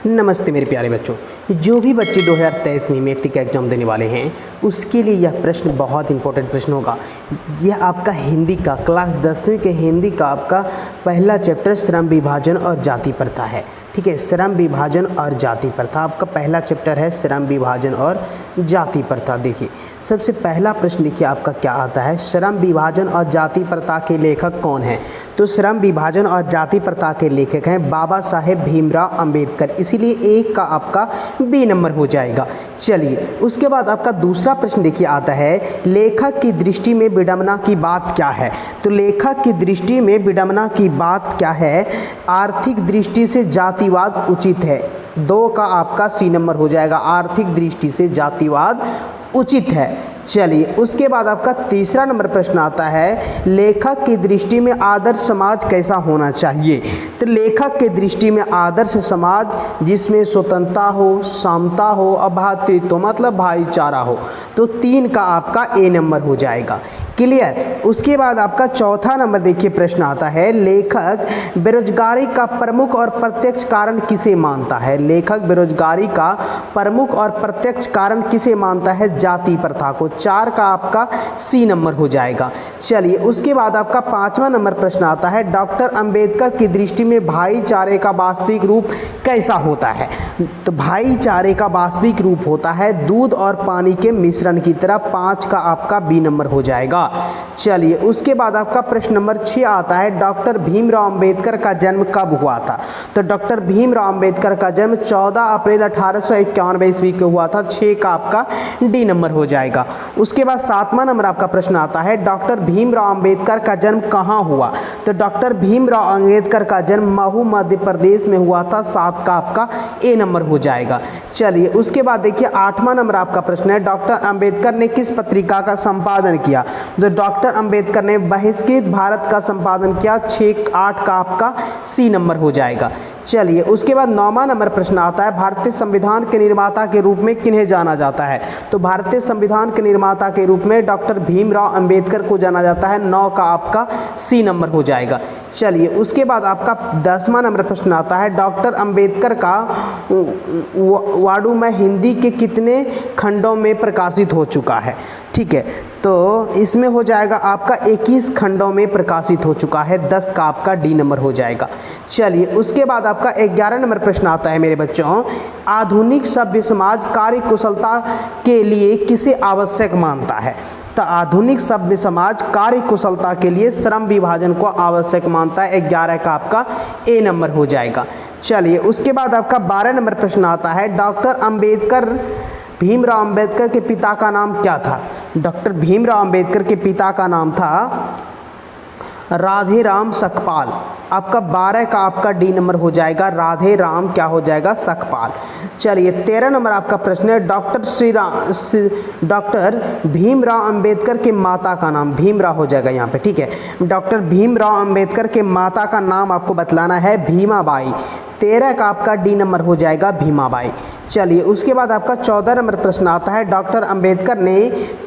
नमस्ते मेरे प्यारे बच्चों। जो भी बच्चे 2023 में मैट्रिक एग्जाम देने वाले हैं उसके लिए यह प्रश्न बहुत इंपॉर्टेंट प्रश्न होगा। यह आपका हिंदी का क्लास 10वीं के हिंदी का आपका पहला चैप्टर श्रम विभाजन और जाति प्रथा है। ठीक है, श्रम विभाजन और जाति प्रथा आपका पहला चैप्टर है, श्रम विभाजन और जाति प्रथा। देखिए सबसे पहला प्रश्न देखिए आपका क्या आता है, श्रम विभाजन और जाति प्रथा के लेखक कौन हैं? तो श्रम विभाजन और जाति प्रथा के लेखक हैं बाबा साहेब भीमराव अंबेडकर, इसीलिए एक का आपका बी नंबर हो जाएगा। चलिए उसके बाद आपका दूसरा प्रश्न देखिए आता है, लेखक की दृष्टि में विडंबना की बात क्या है? तो लेखक की दृष्टि में विडंबना की बात क्या है? आर्थिक दृष्टि से जातिवाद उचित है। दो का आपका सी नंबर हो जाएगा, आर्थिक दृष्टि से जातिवाद उचित है। चलिए उसके बाद आपका तीसरा नंबर प्रश्न आता है, लेखक की दृष्टि में आदर्श समाज कैसा होना चाहिए? तो लेखक की दृष्टि में आदर्श समाज जिसमें स्वतंत्रता हो, समता हो और भ्रातृत्व मतलब भाईचारा हो। तो 3 का आपका ए नंबर हो जाएगा। क्लियर। उसके बाद आपका चौथा नंबर देखिए प्रश्न आता है, लेखक बेरोजगारी का प्रमुख और प्रत्यक्ष कारण किसे मानता है? लेखक बेरोजगारी का प्रमुख और प्रत्यक्ष कारण किसे मानता है? जाति प्रथा को। 4 का आपका सी नंबर हो जाएगा। चलिए उसके बाद आपका 5वां नंबर प्रश्न आता है, डॉक्टर अंबेडकर की दृष्टि में भाईचारे का वास्तविक रूप कैसा होता है? तो भाईचारे का वास्तविक रूप होता है दूध और पानी के मिश्रण की तरह। 5 का आपका बी नंबर हो जाएगा। चलिए उसके बाद आपका प्रश्न नंबर 6 आता है, डॉक्टर भीमराव अंबेडकर का जन्म कब हुआ था? तो डॉक्टर भीमराव अंबेडकर का जन्म 14 अप्रैल 1891 ईस्वी को हुआ था। 6 का आपका डी नंबर हो जाएगा। उसके बाद 7वां नंबर आपका प्रश्न आता है, डॉक्टर भीमराव अंबेडकर का जन्म कहाँ हुआ? तो डॉक्टर भीमराव अंबेडकर का जन्म महू मध्य प्रदेश में हुआ था। 7 का आपका ए नंबर हो जाएगा। चलिए उसके बाद देखिए 8वां नंबर आपका प्रश्न है, डॉक्टर अंबेडकर ने किस पत्रिका का संपादन किया? तो डॉक्टर अंबेडकर ने बहिष्कृत भारत का संपादन किया। 8 का आपका सी नंबर हो जाएगा। चलिए उसके बाद 9वां नंबर प्रश्न आता है, भारतीय संविधान के निर्माता के रूप में किन्हें जाना जाता है? तो भारतीय संविधान के निर्माता के रूप में डॉक्टर भीमराव अंबेडकर को जाना जाता है। 9 का आपका सी नंबर हो जाएगा। चलिए उसके बाद आपका 10वां नंबर प्रश्न आता है, डॉक्टर अंबेडकर का वाडू में हिंदी के कितने खंडों में प्रकाशित हो चुका है? ठीक है, तो इसमें हो जाएगा आपका 21 खंडों में प्रकाशित हो चुका है। 10 का आपका डी नंबर हो जाएगा। चलिए उसके बाद आपका 11 नंबर प्रश्न आता है मेरे बच्चों, आधुनिक सभ्य समाज कार्य कुशलता के लिए किसे आवश्यक मानता है? तो आधुनिक सभ्य समाज कार्य कुशलता के लिए श्रम विभाजन को आवश्यक मानता है। 11 का आपका ए नंबर हो जाएगा। चलिए उसके बाद आपका 12 नंबर प्रश्न आता है, डॉक्टर अंबेडकर भीमराव अंबेडकर के पिता का नाम क्या था? डॉक्टर भीमराव अंबेडकर के पिता का नाम था राधे राम सकपाल। आपका 12 का आपका डी नंबर हो जाएगा। राधे राम क्या हो जाएगा? सकपाल। चलिए 13 नंबर आपका प्रश्न है, डॉक्टर भीमराव अंबेडकर के माता का नाम? भीमराव हो जाएगा यहाँ पे। ठीक है, डॉक्टर भीमराव अंबेडकर के माता का नाम आपको बतलाना है, भीमाबाई। 13 का आपका डी नंबर हो जाएगा, भीमाबाई। चलिए उसके बाद आपका 14 नंबर प्रश्न आता है, डॉक्टर अंबेडकर ने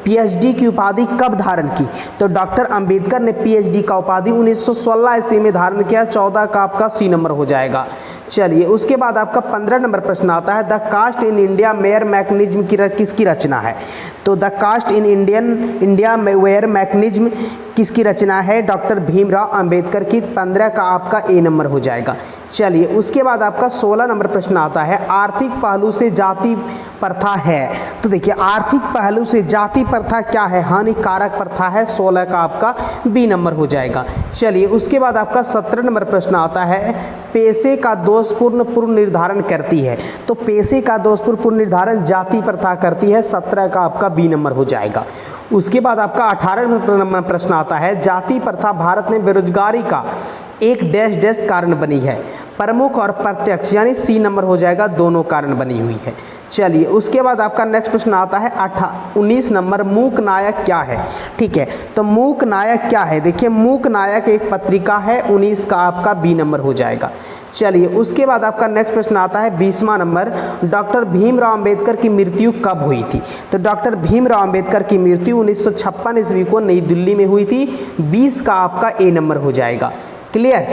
पीएचडी की उपाधि कब धारण की? तो डॉक्टर अंबेडकर ने पीएचडी का उपाधि 1916 ईस्वी में धारण किया। 14 का आपका सी नंबर हो जाएगा। चलिए उसके बाद आपका 15 नंबर प्रश्न आता है, the caste in India mayor mechanism किसकी रचना है? तो the caste in India mayor mechanism किसकी रचना है? डॉक्टर भीमराव अंबेडकर की। 15 का आपका ए नंबर हो जाएगा। चलिए उसके बाद आपका 16 नंबर प्रश्न आता है, आर्थिक पहलू से जाति प्रथा है? तो देखिए आर्थिक पहलू से जाति प्रथा क्या है? हानिकारक प्रथा है। 16 का आपका बी नंबर हो जाएगा। चलिए उसके बाद आपका 17 नंबर प्रश्न आता है, पेशे का दोषपूर्ण पूर्व निर्धारण करती है? तो पेशे का दोषपूर्ण पूर्व निर्धारण जाति प्रथा करती है। 17 का आपका बी नंबर हो जाएगा। उसके बाद आपका 18 नंबर प्रश्न आता है, जाति प्रथा भारत में बेरोजगारी का एक डैश डैश कारण बनी है? प्रमुख और प्रत्यक्ष यानी सी नंबर हो जाएगा, दोनों कारण बनी हुई है। चलिए उसके बाद आपका नेक्स्ट प्रश्न आता है 19 नंबर, मूक नायक क्या है? ठीक है, तो मूक नायक क्या है? देखिए मूक नायक एक पत्रिका है। 19 का आपका बी नंबर हो जाएगा। चलिए उसके बाद आपका नेक्स्ट प्रश्न आता है 20वां नंबर, डॉक्टर भीमराव अंबेडकर की मृत्यु कब हुई थी? तो डॉक्टर भीमराव अंबेडकर की मृत्यु 1956 ईस्वी को नई दिल्ली में हुई थी। 20 का आपका ए नंबर हो जाएगा। क्लियर।